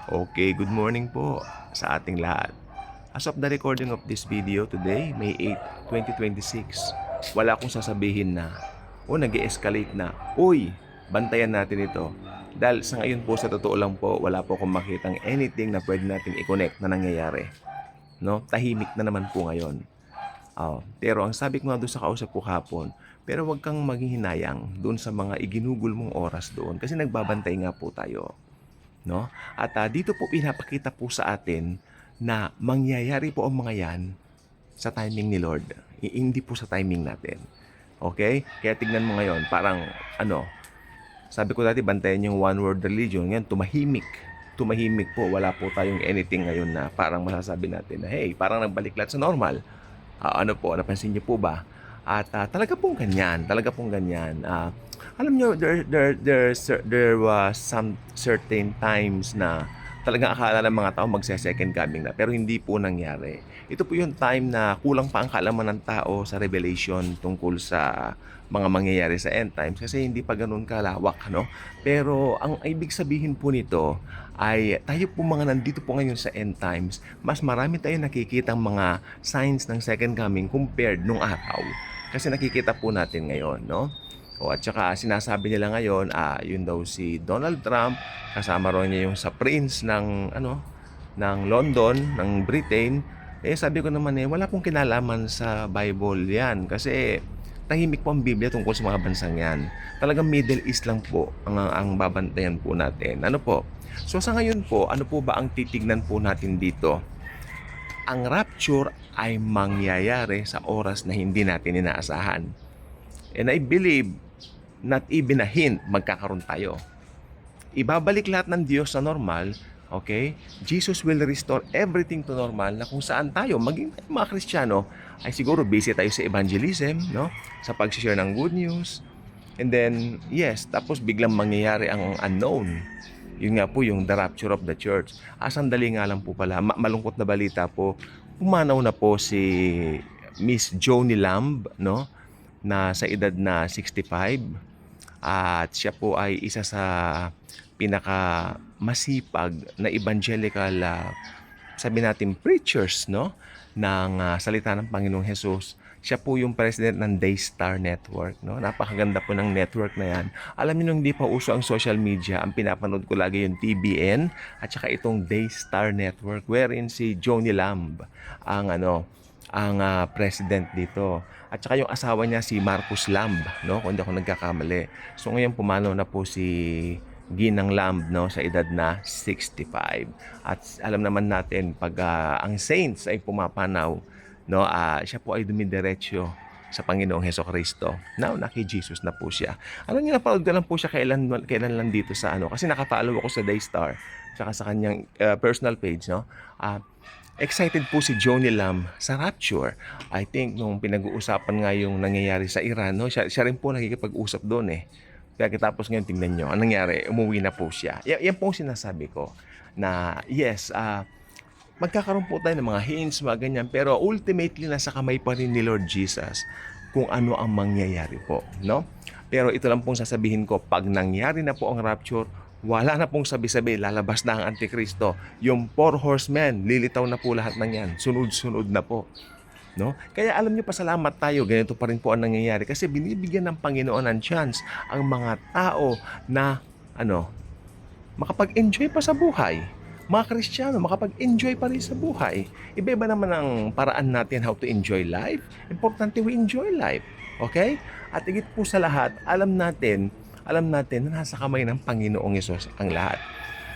Okay, good morning po sa ating lahat. As of the recording of this video today, May 8, 2026, wala akong sasabihin na o nag-escalate na, uy, bantayan natin ito. Dahil sa ngayon po, sa totoo lang po, wala po akong makitang anything na pwede natin i-connect na nangyayari. No? Tahimik na naman po ngayon. Pero ang sabi ko nga doon sa kausap ko hapon, pero wag kang maghihinayang doon sa mga iginugol mong oras doon kasi nagbabantay nga po tayo. No? At dito po pinapakita po sa atin na mangyayari po ang mga yan sa timing ni Lord. Hindi po sa timing natin. Okay? Kaya tignan mo ngayon, parang sabi ko dati bantayan yung one world religion, ngayon tumahimik. Tumahimik po, wala po tayong anything ngayon na parang masasabi natin na hey, parang nagbalik lahat sa normal. Ano po, napansin niyo po ba? At talaga pong ganyan, talaga pong ganyan. Alam niyo, there was some certain times na talagang akala ng mga tao magse-second coming na, pero hindi po nangyari. Ito po yung time na kulang pa ang kaalaman ng tao sa revelation tungkol sa mga mangyayari sa end times kasi hindi pa ganun kalawak, no? Pero ang ibig sabihin po nito ay tayo po mga nandito po ngayon sa end times, mas marami tayong nakikitang mga signs ng second coming compared nung araw. Kasi nakikita po natin ngayon, no? At saka sinasabi nila ngayon, yun daw si Donald Trump, kasama raw niya yung sa Prince ng London, ng Britain. Sabi ko naman wala pong kinalaman sa Bible yan. Kasi tahimik po ang Biblia tungkol sa mga bansang yan. Talagang Middle East lang po ang babantayan po natin. Ano po? So sa ngayon po, ano po ba ang titignan po natin dito? Ang rapture ay mangyayari sa oras na hindi natin inaasahan. And I believe, not even a hint, magkakaroon tayo. Ibabalik lahat ng Diyos sa normal, okay? Jesus will restore everything to normal na kung saan tayo, maging mga Kristiyano, ay siguro busy tayo sa evangelism, no? Sa pag-share ng good news. And then, yes, tapos biglang mangyayari ang unknown. Yun nga po yung the rapture of the church. Sandali nga lang po pala, malungkot na balita po, pumanaw na po si Miss Joanie Lamb, no? Na sa edad na 65 at siya po ay isa sa pinaka masipag na evangelical sabi natin preachers, no, ng salita ng Panginoong Hesus. Siya po yung president ng Daystar Network, no. Napakaganda po ng network na yan. Alam niyo nung hindi pa uso ang social media, ang pinapanood ko lagi yung TBN at saka itong Daystar Network wherein si Joanie Lamb ang president dito. At saka yung asawa niya si Marcus Lamb, no? Kung hindi ako nagkakamali. So ngayon pumanaw na po si Ginang Lamb, no, sa edad na 65. At alam naman natin pag ang saints ay pumapanaw, no, siya po ay dumidiretso sa Panginoong Hesukristo. Now, kay Jesus na po siya. Alam niyo, napanood ko lang po siya kailan lang dito sa kasi nakapollow ako sa Daystar, saka sa kanyang personal page, no. Excited po si Joanie Lamb sa rapture. I think nung pinag-uusapan nga yung nangyayari sa Iran, no, siya rin po nakikipag-usap doon Kaya tapos ngayon tingnan nyo, anong nangyari? Umuwi na po siya. Yan po ang sinasabi ko na yes, magkakaroon po tayo ng mga hints, mga ganyan, pero ultimately nasa kamay pa rin ni Lord Jesus kung ano ang mangyayari po, no? Pero ito lang pong sasabihin ko, pag nangyari na po ang rapture, wala na pong sabi-sabi, lalabas na ang Antikristo. Yung 4 horsemen, lilitaw na po lahat ng yan. Sunod-sunod na po. No? Kaya alam niyo, pasalamat tayo, ganito pa rin po ang nangyayari. Kasi binibigyan ng Panginoon ng chance ang mga tao na makapag-enjoy pa sa buhay. Mga Kristiyano, makapag-enjoy pa rin sa buhay. Iba-iba naman ang paraan natin how to enjoy life. Importante we enjoy life. Okay? At higit po sa lahat, alam natin na nasa kamay ng Panginoong Hesus ang lahat.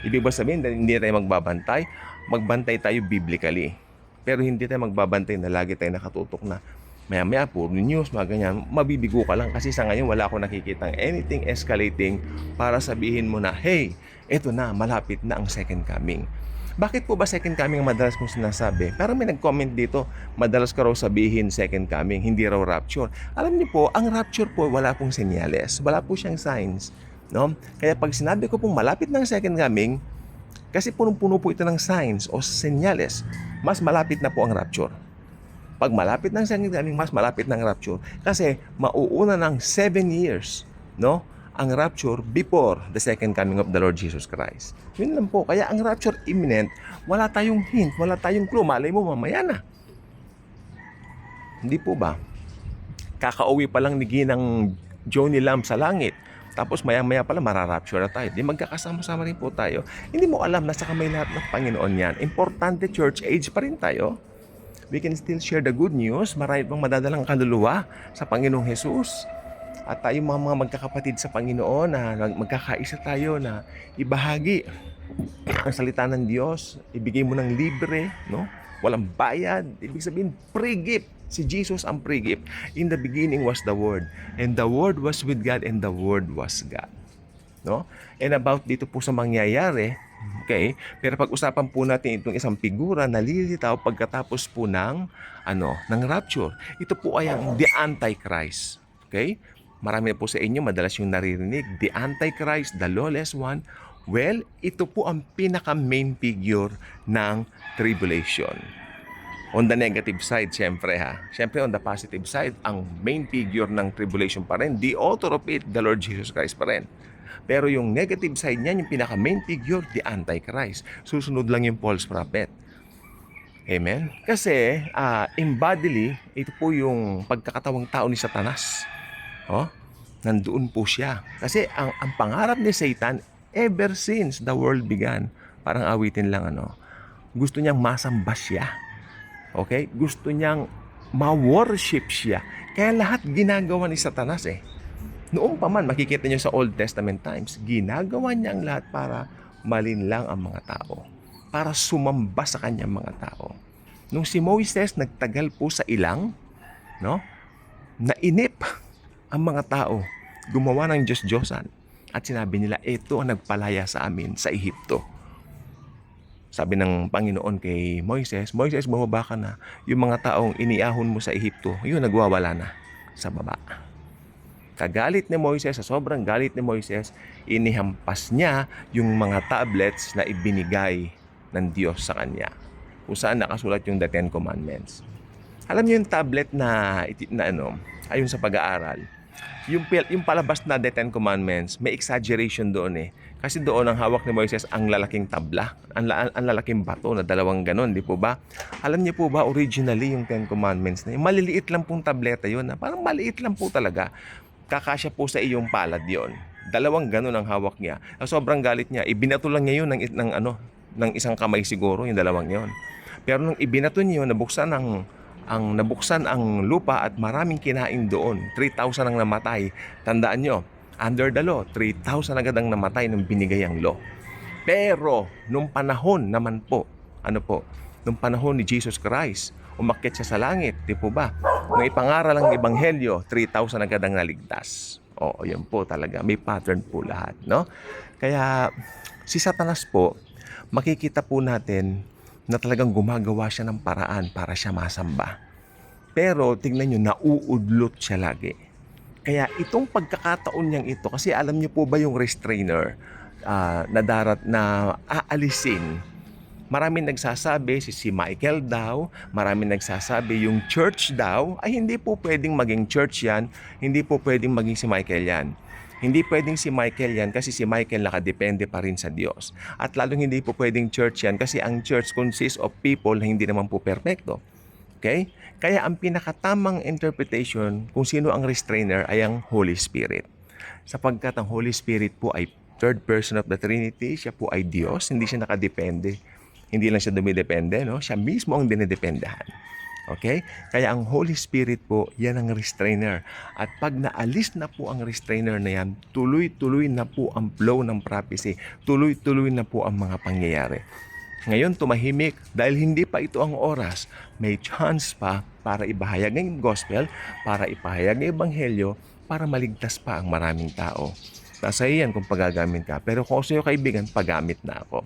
Ibig sabihin, hindi tayo magbantay tayo biblically. Pero hindi tayo magbabantay na lagi tayo nakatutok na maya-maya, puro news, mga ganyan. Mabibigo ka lang kasi sa ngayon wala akong nakikitang anything escalating para sabihin mo na, hey, eto na, malapit na ang second coming. Bakit po ba second coming ang madalas kong sinasabi? Parang may nag-comment dito, madalas ka raw sabihin second coming, hindi raw rapture. Alam niyo po, ang rapture po wala pong senyales, wala po siyang signs, no? Kaya pag sinabi ko pong malapit na ang second coming, kasi punong-puno po ito ng signs o senyales, mas malapit na po ang rapture. Pag malapit ng second coming, mas malapit ng rapture kasi mauuna ng 7 years, no? ang rapture before the second coming of the Lord Jesus Christ. Yun lang po. Kaya ang rapture imminent, wala tayong hint, wala tayong clue. Malay mo, mamaya na. Hindi po ba? Kakauwi pa lang ni Ginang Johnny Lam sa langit. Tapos maya-maya pala mararapture na tayo. Di magkakasama-sama rin po tayo. Hindi mo alam, nasa kamay lahat ng Panginoon yan. Importante, church age pa rin tayo. We can still share the good news. Marami pang madadalang kaluluwa sa Panginoong Jesus. At tayo mga magkakapatid sa Panginoon na magkakaisa tayo na ibahagi ang salita ng Diyos. Ibigay mo ng libre, no? Walang bayad. Ibig sabihin, free gift. Si Jesus ang free gift. In the beginning was the Word. And the Word was with God and the Word was God. No? And about dito po sa mangyayari, okay? Pero pag-usapan po natin itong isang figura na lilitaw pagkatapos po ng rapture. Ito po ay ang the Antichrist. Okay? Marami na po sa inyo madalas yung naririnig, the Antichrist, the lawless one. Well, ito po ang pinaka-main figure ng tribulation. On the negative side, syempre ha. Syempre on the positive side, ang main figure ng tribulation pa rin, the author of it, the Lord Jesus Christ pa rin. Pero yung negative side niyan, yung pinaka-main figure, the Antichrist. Susunod lang yung false prophet. Amen? Kasi, in bodily, ito po yung pagkakatawang tao ni Satanas. Oh, nandoon po siya. Kasi ang pangarap ni Satan ever since the world began, parang awitin lang gusto niyang masamba siya. Okay? Gusto niyang ma-worship siya. Kaya lahat ginagawa ni Satanas Noong pa man, makikita niyo sa Old Testament times, ginagawa niya ang lahat para malinlang ang mga tao. Para sumamba sa kanyang mga tao. Nung si Moises nagtagal po sa ilang, nainip ang mga tao, gumawa ng Diyos-Diyosan. At sinabi nila, ito ang nagpalaya sa amin sa Ehipto. Sabi ng Panginoon kay Moises, Moises, bumaba ka na. Yung mga taong iniahon mo sa Ehipto, yun nagwawala na sa baba. Kagalit ni Moises, sa sobrang galit ni Moises, inihampas niya yung mga tablets na ibinigay ng Diyos sa kanya. Kung saan nakasulat yung the Ten Commandments. Alam niyo yung tablet na ayon sa pag-aaral, yung palabas na the Ten Commandments, may exaggeration doon Kasi doon ang hawak ni Moises ang lalaking tabla, ang lalaking bato na dalawang ganon, di po ba? Alam niyo po ba, originally yung Ten Commandments na yun, maliliit lang pong tableta yun, parang maliit lang po talaga. Kakasya po sa iyong palad yon. Dalawang ganon ang hawak niya. Sobrang galit niya, ibinato lang niya yun ng isang kamay siguro, yung dalawang yon. Pero nung ibinato niya yun, nabuksan ang lupa at maraming kinain doon. 3,000 ang namatay. Tandaan nyo, under the law, 3,000 agad ang namatay nung binigay ang law. Pero, nung panahon naman po, nung panahon ni Jesus Christ, umakyat siya sa langit, di po ba? Nung ipangaral ang ebanghelyo, 3,000 agad ang naligtas. Oo, yun po talaga. May pattern po lahat, no? Kaya, si Satanas po, makikita po natin na talagang gumagawa siya ng paraan para siya masamba. Pero tingnan nyo, nauudlot siya lagi. Kaya itong pagkakataon niyang ito, kasi alam niyo po ba yung restrainer na aalisin? Maraming nagsasabi, si Michael daw, maraming nagsasabi yung church daw, ay hindi po pwedeng maging church yan, hindi po pwedeng maging si Michael yan. Hindi pwedeng si Michael yan kasi si Michael nakadepende pa rin sa Diyos. At lalong hindi po pwedeng church yan kasi ang church consists of people na hindi naman po perfecto. Okay? Kaya ang pinakatamang interpretation kung sino ang restrainer ay ang Holy Spirit. Sapagkat ang Holy Spirit po ay third person of the Trinity, siya po ay Diyos, hindi siya nakadepende. Hindi lang siya dumidepende, siya mismo ang dinidependahan. Okay? Kaya ang Holy Spirit po, yan ang restrainer. At pag naalis na po ang restrainer na yan, tuloy-tuloy na po ang flow ng prophecy. Tuloy-tuloy na po ang mga pangyayari. Ngayon, tumahimik dahil hindi pa ito ang oras. May chance pa para ibahayag ng gospel, para ipahayag ng ebanghelyo, para maligtas pa ang maraming tao. Nasa iyan kung pagagamit ka. Pero kung sa'yo kaibigan, pagamit na ako.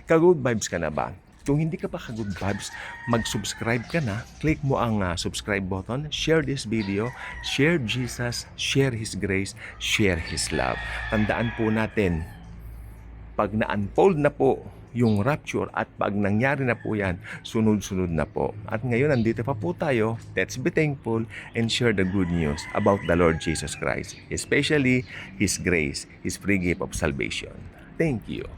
Ka-good vibes ka na ba? Kung hindi ka pa ka-good vibes, mag-subscribe ka na. Click mo ang subscribe button. Share this video. Share Jesus. Share His grace. Share His love. Tandaan po natin, pag na-unfold na po yung rapture, at pag nangyari na po yan, sunod-sunod na po. At ngayon, nandito pa po tayo. Let's be thankful and share the good news about the Lord Jesus Christ, especially His grace, His free gift of salvation. Thank you.